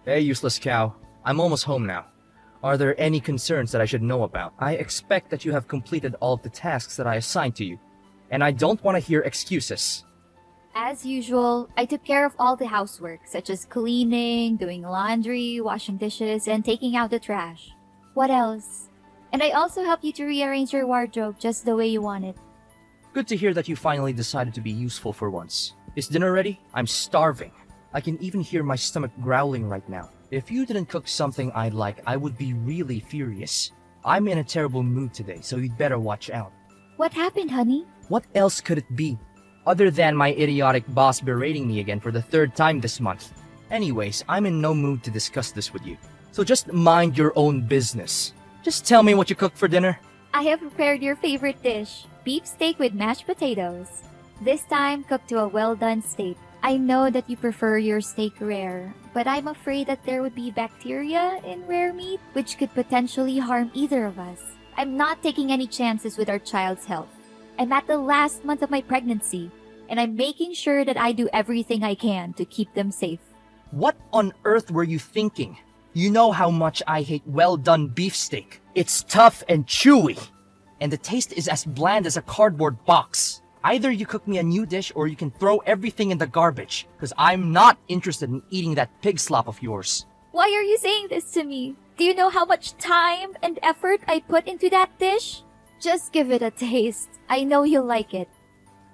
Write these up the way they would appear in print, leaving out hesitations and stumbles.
Hey, useless cow. I'm almost home now. Are there any concerns that I should know about? I expect that you have completed all of the tasks that I assigned to you, and I don't want to hear excuses. As usual, I took care of all the housework, such as cleaning, doing laundry, washing dishes, and taking out the trash. What else? And I also helped you to rearrange your wardrobe just the way you want it. Good to hear that you finally decided to be useful for once. Is dinner ready? I'm starving. I can even hear my stomach growling right now. If you didn't cook something I'd like, I would be really furious. I'm in a terrible mood today, so you'd better watch out. What happened, honey? What else could it be? Other than my idiotic boss berating me again for the third time this month. Anyways, I'm in no mood to discuss this with you. So just mind your own business. Just tell me what you cooked for dinner. I have prepared your favorite dish, beef steak with mashed potatoes. This time, cooked to a well-done state. I know that you prefer your steak rare, but I'm afraid that there would be bacteria in rare meat, which could potentially harm either of us. I'm not taking any chances with our child's health. I'm at the last month of my pregnancy, and I'm making sure that I do everything I can to keep them safe. What on earth were you thinking? You know how much I hate well-done beefsteak. It's tough and chewy, and the taste is as bland as a cardboard box. Either you cook me a new dish or you can throw everything in the garbage, because I'm not interested in eating that pig slop of yours. Why are you saying this to me? Do you know how much time and effort I put into that dish? Just give it a taste. I know you'll like it.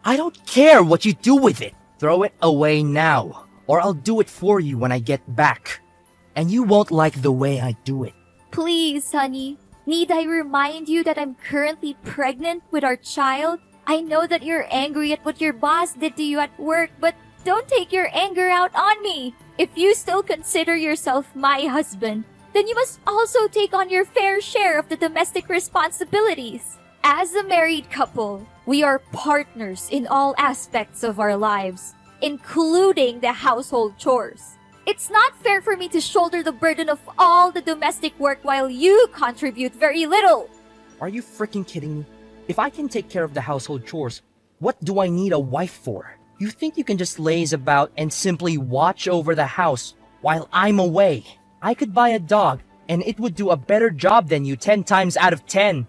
I don't care what you do with it. Throw it away now, or I'll do it for you when I get back. And you won't like the way I do it. Please, honey. Need I remind you that I'm currently pregnant with our child? I know that you're angry at what your boss did to you at work, but don't take your anger out on me. If you still consider yourself my husband, then you must also take on your fair share of the domestic responsibilities. As a married couple, we are partners in all aspects of our lives, including the household chores. It's not fair for me to shoulder the burden of all the domestic work while you contribute very little. Are you freaking kidding me? If I can take care of the household chores, what do I need a wife for? You think you can just laze about and simply watch over the house while I'm away? I could buy a dog, and it would do a better job than you 10 times out of 10.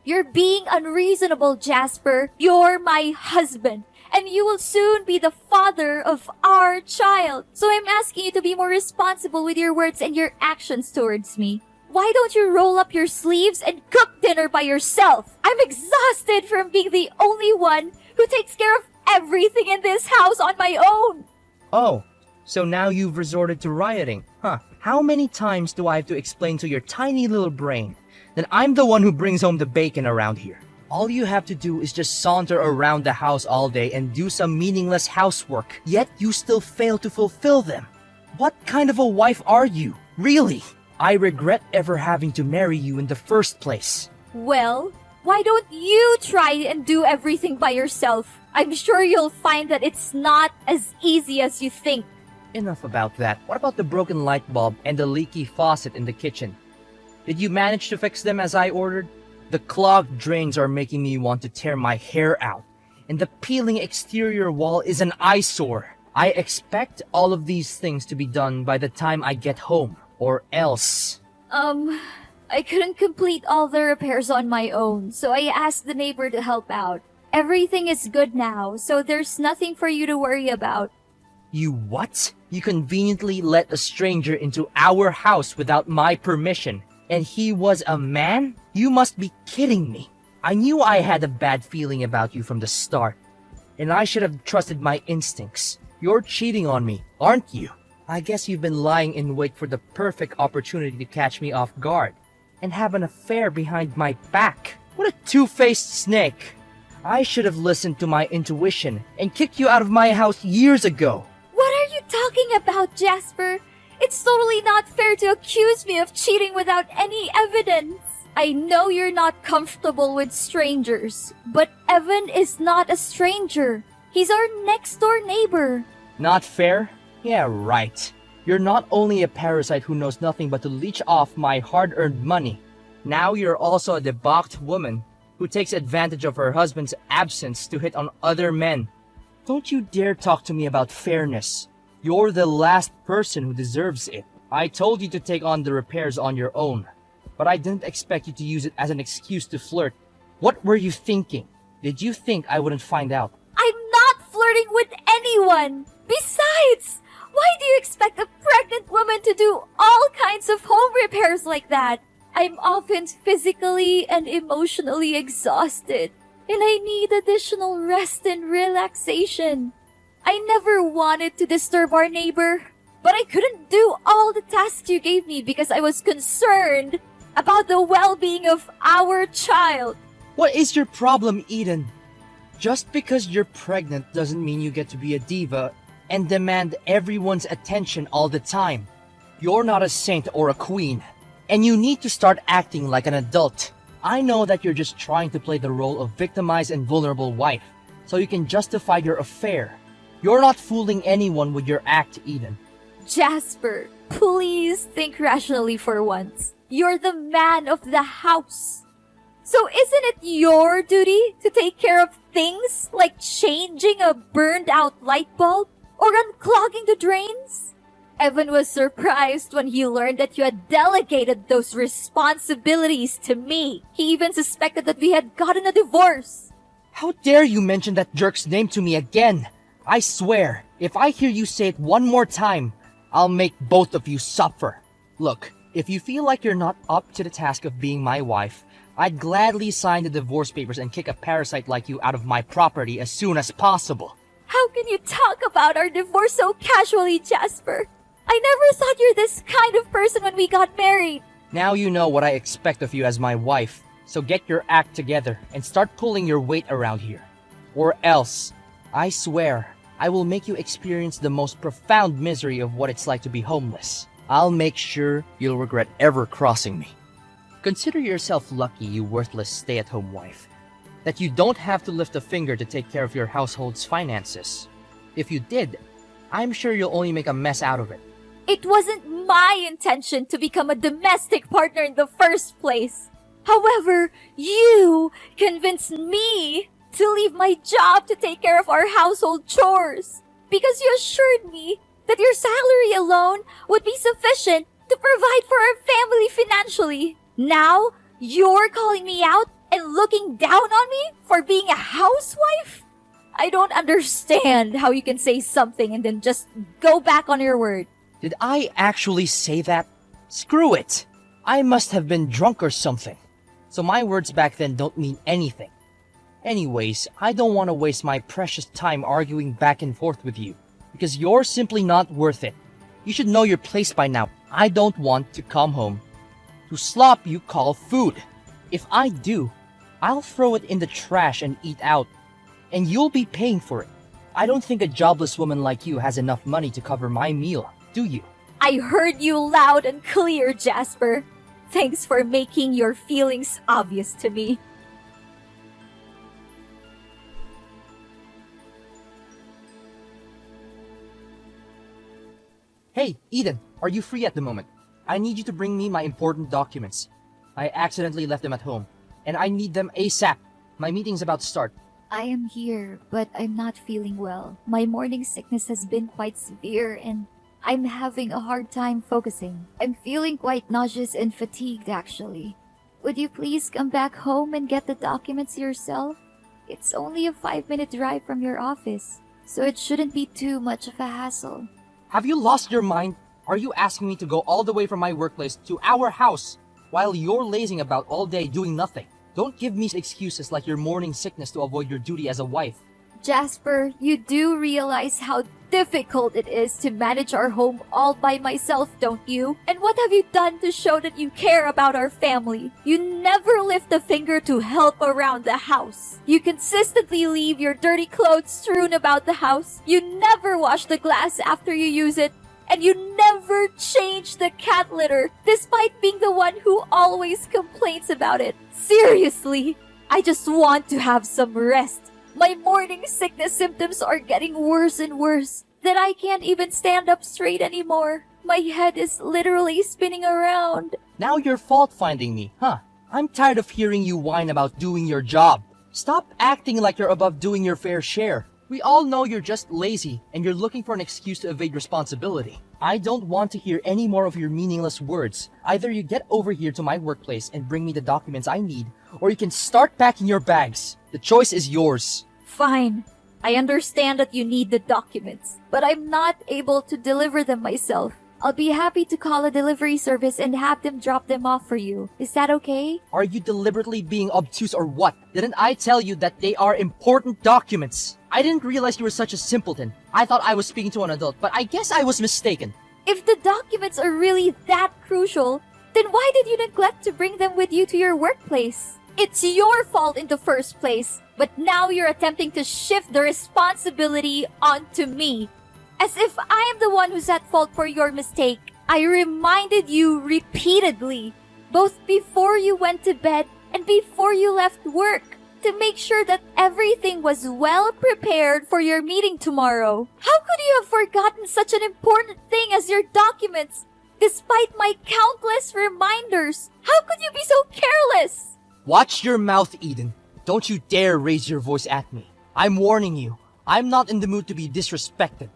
You're being unreasonable, Jasper. You're my husband, and you will soon be the father of our child. So I'm asking you to be more responsible with your words and your actions towards me. Why don't you roll up your sleeves and cook dinner by yourself? I'm exhausted from being the only one who takes care of everything in this house on my own. Oh, so now you've resorted to rioting, huh? How many times do I have to explain to your tiny little brain that I'm the one who brings home the bacon around here? All you have to do is just saunter around the house all day and do some meaningless housework, yet you still fail to fulfill them. What kind of a wife are you? Really? I regret ever having to marry you in the first place. Well, why don't you try and do everything by yourself? I'm sure you'll find that it's not as easy as you think. Enough about that. What about the broken light bulb and the leaky faucet in the kitchen? Did you manage to fix them as I ordered? The clogged drains are making me want to tear my hair out, and the peeling exterior wall is an eyesore. I expect all of these things to be done by the time I get home, or else. I couldn't complete all the repairs on my own, so I asked the neighbor to help out. Everything is good now, so there's nothing for you to worry about. You what? You conveniently let a stranger into our house without my permission, and he was a man? You must be kidding me. I knew I had a bad feeling about you from the start, and I should have trusted my instincts. You're cheating on me, aren't you? I guess you've been lying in wait for the perfect opportunity to catch me off guard, and have an affair behind my back. What a two-faced snake. I should have listened to my intuition and kicked you out of my house years ago. What are you talking about, Jasper? It's totally not fair to accuse me of cheating without any evidence. I know you're not comfortable with strangers, but Evan is not a stranger. He's our next-door neighbor. Not fair? Yeah, right. You're not only a parasite who knows nothing but to leech off my hard-earned money. Now you're also a debauched woman who takes advantage of her husband's absence to hit on other men. Don't you dare talk to me about fairness. You're the last person who deserves it. I told you to take on the repairs on your own, but I didn't expect you to use it as an excuse to flirt. What were you thinking? Did you think I wouldn't find out? I'm not flirting with anyone! Besides, why do you expect a pregnant woman to do all kinds of home repairs like that? I'm often physically and emotionally exhausted, and I need additional rest and relaxation. I never wanted to disturb our neighbor, but I couldn't do all the tasks you gave me because I was concerned about the well-being of our child. What is your problem, Eden? Just because you're pregnant doesn't mean you get to be a diva and demand everyone's attention all the time. You're not a saint or a queen, and you need to start acting like an adult. I know that you're just trying to play the role of victimized and vulnerable wife, so you can justify your affair. You're not fooling anyone with your act, Eden. Jasper, please think rationally for once. You're the man of the house. So isn't it your duty to take care of things like changing a burned out light bulb or unclogging the drains? Evan was surprised when he learned that you had delegated those responsibilities to me. He even suspected that we had gotten a divorce. How dare you mention that jerk's name to me again? I swear, if I hear you say it one more time, I'll make both of you suffer. Look, if you feel like you're not up to the task of being my wife, I'd gladly sign the divorce papers and kick a parasite like you out of my property as soon as possible. How can you talk about our divorce so casually, Jasper? I never thought you're this kind of person when we got married. Now you know what I expect of you as my wife, so get your act together and start pulling your weight around here. Or else, I swear, I will make you experience the most profound misery of what it's like to be homeless. I'll make sure you'll regret ever crossing me. Consider yourself lucky, you worthless stay-at-home wife, that you don't have to lift a finger to take care of your household's finances. If you did, I'm sure you'll only make a mess out of it. It wasn't my intention to become a domestic partner in the first place. However, you convinced me to leave my job to take care of our household chores because you assured me that your salary alone would be sufficient to provide for our family financially. Now, you're calling me out and looking down on me for being a housewife? I don't understand how you can say something and then just go back on your word. Did I actually say that? Screw it! I must have been drunk or something. So my words back then don't mean anything. Anyways, I don't want to waste my precious time arguing back and forth with you, because you're simply not worth it. You should know your place by now. I don't want to come home to slop you call food. If I do, I'll throw it in the trash and eat out, and you'll be paying for it. I don't think a jobless woman like you has enough money to cover my meal, do you? I heard you loud and clear, Jasper. Thanks for making your feelings obvious to me. Hey, Eden, are you free at the moment? I need you to bring me my important documents. I accidentally left them at home, and I need them ASAP. My meeting's about to start. I am here, but I'm not feeling well. My morning sickness has been quite severe and I'm having a hard time focusing. I'm feeling quite nauseous and fatigued, actually. Would you please come back home and get the documents yourself? It's only a 5-minute drive from your office, so it shouldn't be too much of a hassle. Have you lost your mind? Are you asking me to go all the way from my workplace to our house while you're lazing about all day doing nothing? Don't give me excuses like your morning sickness to avoid your duty as a wife. Jasper, you do realize how difficult it is to manage our home all by myself, don't you? And what have you done to show that you care about our family? You never lift a finger to help around the house. You consistently leave your dirty clothes strewn about the house. You never wash the glass after you use it. And you never change the cat litter, despite being the one who always complains about it. Seriously, I just want to have some rest. My morning sickness symptoms are getting worse and worse, that I can't even stand up straight anymore. My head is literally spinning around. Now you're fault-finding me, huh? I'm tired of hearing you whine about doing your job. Stop acting like you're above doing your fair share. We all know you're just lazy and you're looking for an excuse to evade responsibility. I don't want to hear any more of your meaningless words. Either you get over here to my workplace and bring me the documents I need, or you can start packing your bags. The choice is yours. Fine. I understand that you need the documents, but I'm not able to deliver them myself. I'll be happy to call a delivery service and have them drop them off for you. Is that okay? Are you deliberately being obtuse or what? Didn't I tell you that they are important documents? I didn't realize you were such a simpleton. I thought I was speaking to an adult, but I guess I was mistaken. If the documents are really that crucial, then why did you neglect to bring them with you to your workplace? It's your fault in the first place, but now you're attempting to shift the responsibility onto me. As if I am the one who's at fault for your mistake. I reminded you repeatedly, both before you went to bed and before you left work, to make sure that everything was well prepared for your meeting tomorrow. How could you have forgotten such an important thing as your documents, despite my countless reminders? How could you be so careless? Watch your mouth, Eden. Don't you dare raise your voice at me. I'm warning you, I'm not in the mood to be disrespected.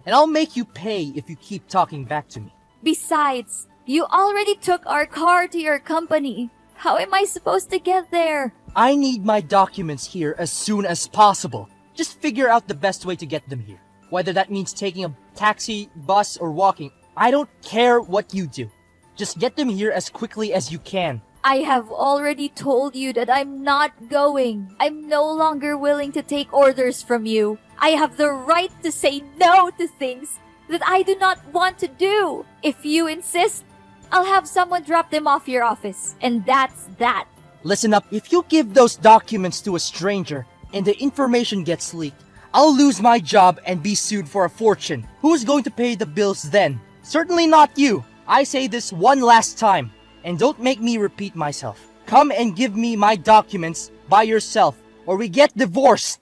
And I'll make you pay if you keep talking back to me. Besides, you already took our car to your company. How am I supposed to get there? I need my documents here as soon as possible. Just figure out the best way to get them here. Whether that means taking a taxi, bus, or walking, I don't care what you do. Just get them here as quickly as you can. I have already told you that I'm not going. I'm no longer willing to take orders from you. I have the right to say no to things that I do not want to do. If you insist, I'll have someone drop them off your office. And that's that. Listen up, if you give those documents to a stranger and the information gets leaked, I'll lose my job and be sued for a fortune. Who's going to pay the bills then? Certainly not you. I say this one last time, and don't make me repeat myself. Come and give me my documents by yourself, or we get divorced.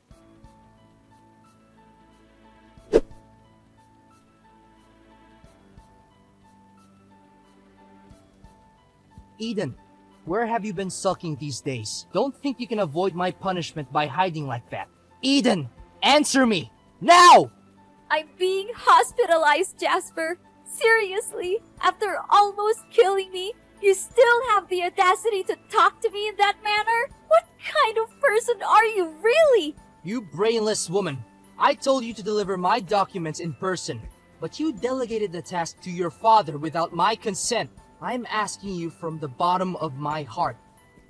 Eden, where have you been sulking these days? Don't think you can avoid my punishment by hiding like that. Eden, answer me! Now! I'm being hospitalized, Jasper. Seriously, after almost killing me, you still have the audacity to talk to me in that manner? What kind of person are you really? You brainless woman. I told you to deliver my documents in person, but you delegated the task to your father without my consent. I'm asking you from the bottom of my heart.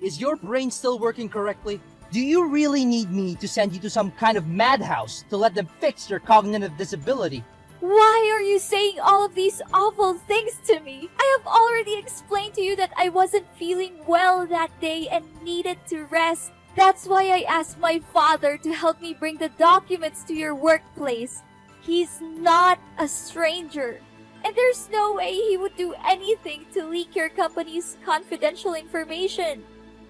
Is your brain still working correctly? Do you really need me to send you to some kind of madhouse to let them fix your cognitive disability? Why are you saying all of these awful things to me? I have already explained to you that I wasn't feeling well that day and needed to rest. That's why I asked my father to help me bring the documents to your workplace. He's not a stranger. And there's no way he would do anything to leak your company's confidential information.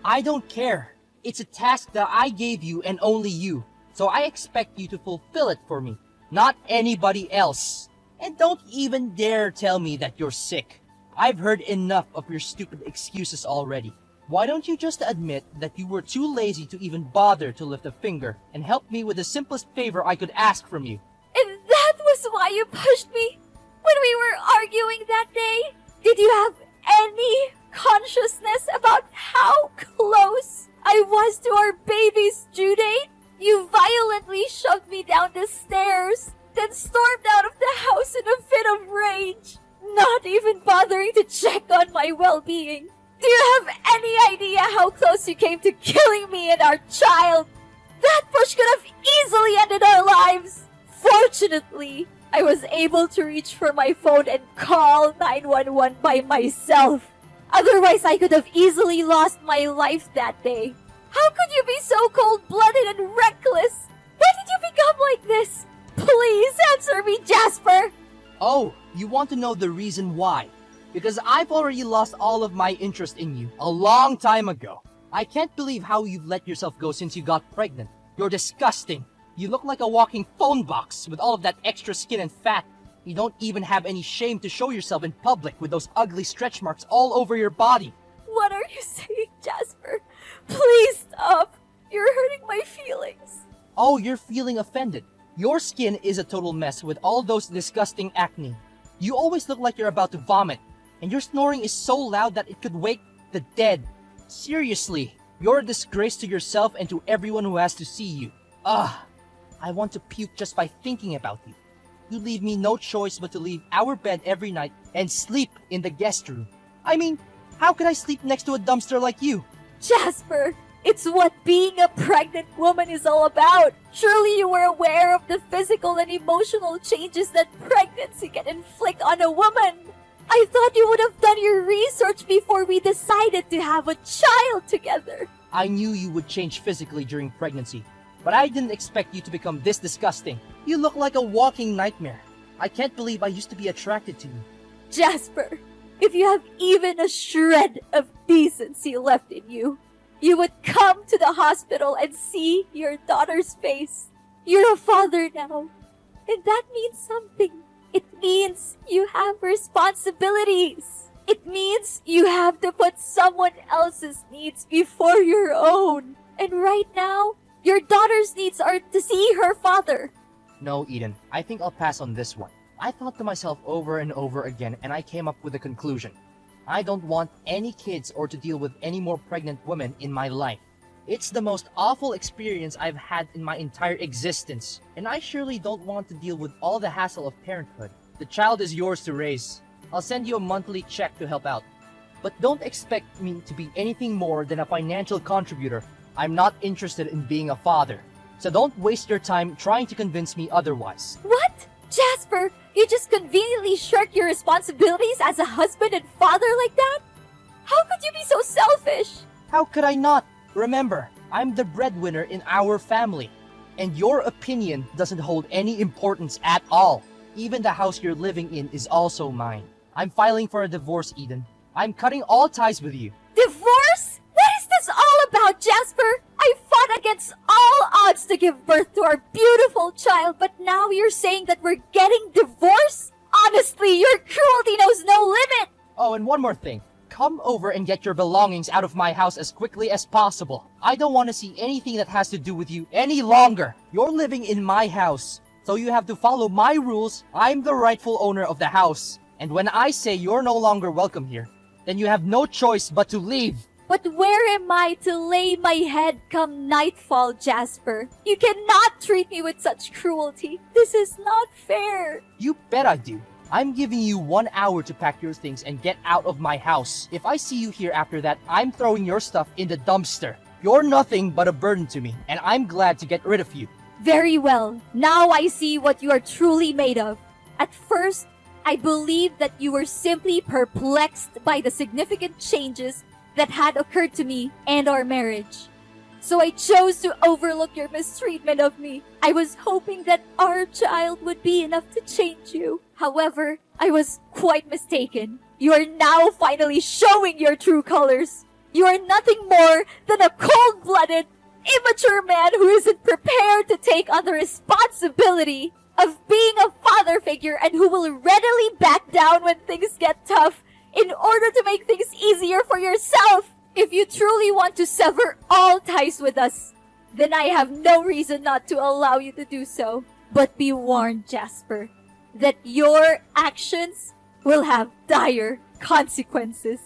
I don't care. It's a task that I gave you and only you. So I expect you to fulfill it for me, not anybody else. And don't even dare tell me that you're sick. I've heard enough of your stupid excuses already. Why don't you just admit that you were too lazy to even bother to lift a finger and help me with the simplest favor I could ask from you? And that was why you pushed me when we were arguing that day? Did you have any consciousness about how close I was to our baby's due date? You violently shoved me down the stairs, then stormed out of the house in a fit of rage, not even bothering to check on my well-being. Do you have any idea how close you came to killing me and our child? That push could have easily ended our lives. Fortunately, I was able to reach for my phone and call 911 by myself. Otherwise, I could have easily lost my life that day. How could you be so cold-blooded and reckless? Why did you become like this? Please answer me, Jasper! Oh, you want to know the reason why? Because I've already lost all of my interest in you a long time ago. I can't believe how you've let yourself go since you got pregnant. You're disgusting. You look like a walking phone box with all of that extra skin and fat. You don't even have any shame to show yourself in public with those ugly stretch marks all over your body. What are you saying, Jasper? Please stop. You're hurting my feelings. Oh, you're feeling offended. Your skin is a total mess with all those disgusting acne. You always look like you're about to vomit, and your snoring is so loud that it could wake the dead. Seriously, you're a disgrace to yourself and to everyone who has to see you. I want to puke just by thinking about you. You leave me no choice but to leave our bed every night and sleep in the guest room. I mean, how could I sleep next to a dumpster like you? Jasper, it's what being a pregnant woman is all about. Surely you were aware of the physical and emotional changes that pregnancy can inflict on a woman. I thought you would have done your research before we decided to have a child together. I knew you would change physically during pregnancy, but I didn't expect you to become this disgusting. You look like a walking nightmare. I can't believe I used to be attracted to you. Jasper, if you have even a shred of decency left in you, you would come to the hospital and see your daughter's face. You're a father now, and that means something. It means you have responsibilities. It means you have to put someone else's needs before your own. And right now, your daughter's needs are to see her father. No, Eden, I think I'll pass on this one. I thought to myself over and over again, and I came up with a conclusion. I don't want any kids or to deal with any more pregnant women in my life. It's the most awful experience I've had in my entire existence, and I surely don't want to deal with all the hassle of parenthood. The child is yours to raise. I'll send you a monthly check to help out. But don't expect me to be anything more than a financial contributor. I'm not interested in being a father. So don't waste your time trying to convince me otherwise. What? Jasper, you just conveniently shirk your responsibilities as a husband and father like that? How could you be so selfish? How could I not? Remember, I'm the breadwinner in our family. And your opinion doesn't hold any importance at all. Even the house you're living in is also mine. I'm filing for a divorce, Eden. I'm cutting all ties with you. Divorce? What is this all about, Jasper? I fought against all odds to give birth to our beautiful child, but now you're saying that we're getting divorced? Honestly, your cruelty knows no limit! Oh, and one more thing. Come over and get your belongings out of my house as quickly as possible. I don't want to see anything that has to do with you any longer. You're living in my house, so you have to follow my rules. I'm the rightful owner of the house. And when I say you're no longer welcome here, then you have no choice but to leave. But where am I to lay my head come nightfall, Jasper? You cannot treat me with such cruelty. This is not fair. You bet I do. I'm giving you 1 hour to pack your things and get out of my house. If I see you here after that, I'm throwing your stuff in the dumpster. You're nothing but a burden to me, and I'm glad to get rid of you. Very well. Now I see what you are truly made of. At first, I believed that you were simply perplexed by the significant changes that had occurred to me and our marriage. So I chose to overlook your mistreatment of me. I was hoping that our child would be enough to change you. However, I was quite mistaken. You are now finally showing your true colors. You are nothing more than a cold-blooded, immature man who isn't prepared to take on the responsibility of being a father figure and who will readily back down when things get tough in order to make things easier for yourself. If you truly want to sever all ties with us, then I have no reason not to allow you to do so. But be warned, Jasper, that your actions will have dire consequences.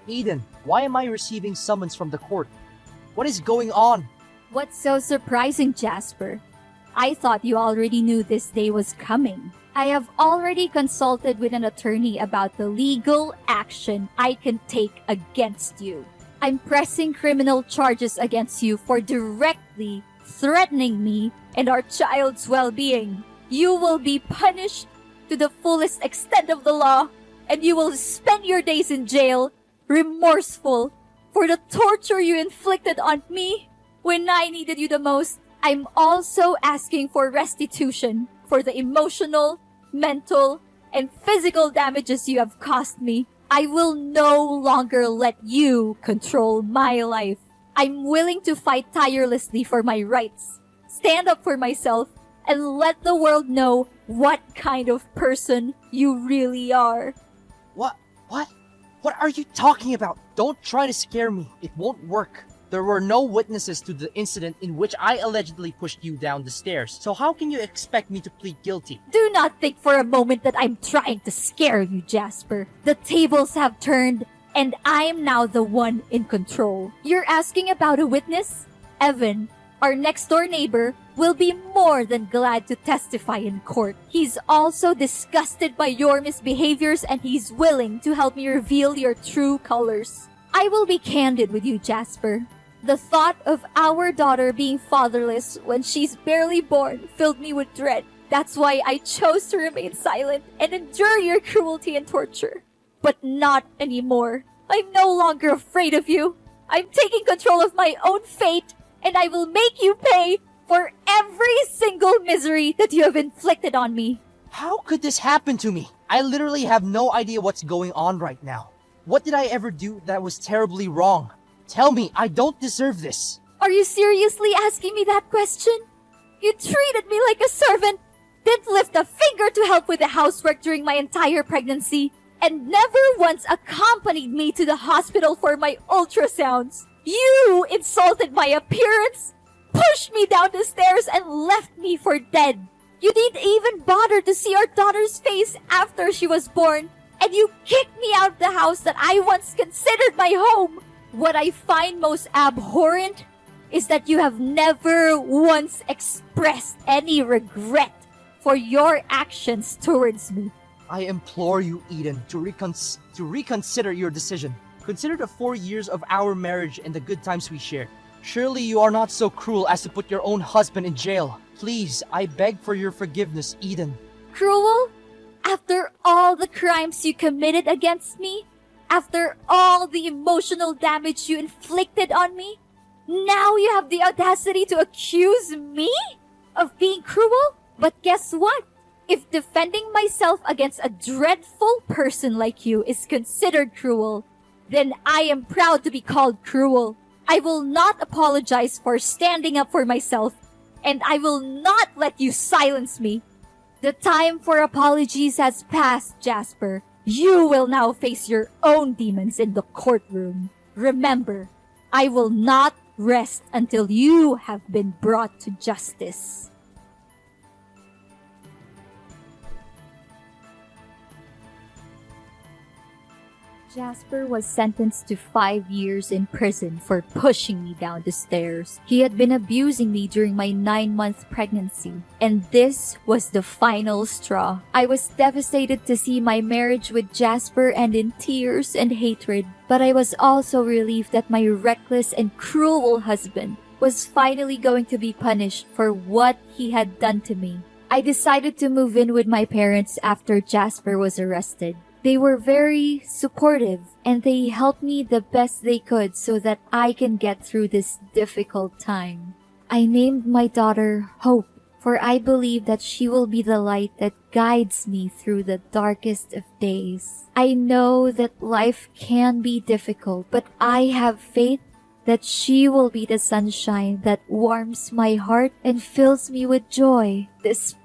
Eden, why am I receiving summons from the court? What is going on? What's so surprising, Jasper? I thought you already knew this day was coming. I have already consulted with an attorney about the legal action I can take against you. I'm pressing criminal charges against you for directly threatening me and our child's well-being. You will be punished to the fullest extent of the law, and you will spend your days in jail, remorseful for the torture you inflicted on me when I needed you the most. I'm also asking for restitution for the emotional, mental, and physical damages you have caused me. I will no longer let you control my life. I'm willing to fight tirelessly for my rights, stand up for myself, and let the world know what kind of person you really are. What? What are you talking about? Don't try to scare me. It won't work. There were no witnesses to the incident in which I allegedly pushed you down the stairs. So how can you expect me to plead guilty? Do not think for a moment that I'm trying to scare you, Jasper. The tables have turned, and I am now the one in control. You're asking about a witness? Evan, our next-door neighbor, will be more than glad to testify in court. He's also disgusted by your misbehaviors, and he's willing to help me reveal your true colors. I will be candid with you, Jasper. The thought of our daughter being fatherless when she's barely born filled me with dread. That's why I chose to remain silent and endure your cruelty and torture. But not anymore. I'm no longer afraid of you. I'm taking control of my own fate, and I will make you pay for every single misery that you have inflicted on me. How could this happen to me? I literally have no idea what's going on right now. What did I ever do that was terribly wrong? Tell me, I don't deserve this. Are you seriously asking me that question? You treated me like a servant, didn't lift a finger to help with the housework during my entire pregnancy, and never once accompanied me to the hospital for my ultrasounds. You insulted my appearance, pushed me down the stairs, and left me for dead. You didn't even bother to see our daughter's face after she was born, and you kicked me out of the house that I once considered my home. What I find most abhorrent is that you have never once expressed any regret for your actions towards me. I implore you, Eden, to reconsider your decision. Consider the 4 years of our marriage and the good times we shared. Surely you are not so cruel as to put your own husband in jail. Please, I beg for your forgiveness, Eden. Cruel? After all the crimes you committed against me? After all the emotional damage you inflicted on me? Now you have the audacity to accuse me of being cruel? But guess what? If defending myself against a dreadful person like you is considered cruel, then I am proud to be called cruel. I will not apologize for standing up for myself, and I will not let you silence me. The time for apologies has passed, Jasper. You will now face your own demons in the courtroom. Remember, I will not rest until you have been brought to justice. Jasper was sentenced to 5 years in prison for pushing me down the stairs. He had been abusing me during my 9-month pregnancy, and this was the final straw. I was devastated to see my marriage with Jasper end in tears and hatred, but I was also relieved that my reckless and cruel husband was finally going to be punished for what he had done to me. I decided to move in with my parents after Jasper was arrested. They were very supportive, and they helped me the best they could so that I can get through this difficult time. I named my daughter Hope, for I believe that she will be the light that guides me through the darkest of days. I know that life can be difficult, but I have faith that she will be the sunshine that warms my heart and fills me with joy. Despite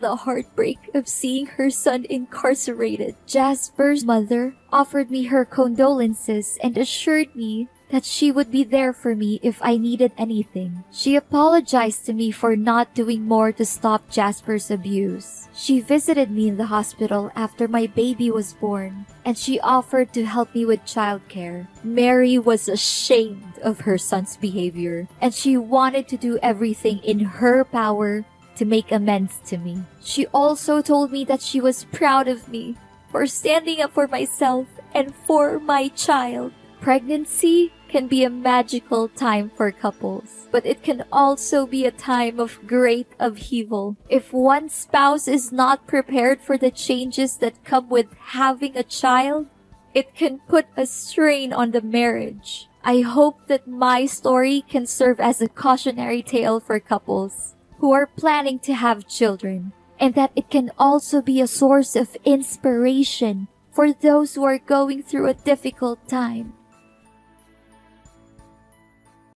the heartbreak of seeing her son incarcerated, Jasper's mother offered me her condolences and assured me that she would be there for me if I needed anything. She apologized to me for not doing more to stop Jasper's abuse. She visited me in the hospital after my baby was born, and she offered to help me with childcare. Mary was ashamed of her son's behavior, and she wanted to do everything in her power to make amends to me. She also told me that she was proud of me for standing up for myself and for my child. Pregnancy can be a magical time for couples, but it can also be a time of great upheaval. If one spouse is not prepared for the changes that come with having a child, it can put a strain on the marriage. I hope that my story can serve as a cautionary tale for couples who are planning to have children, and that it can also be a source of inspiration for those who are going through a difficult time.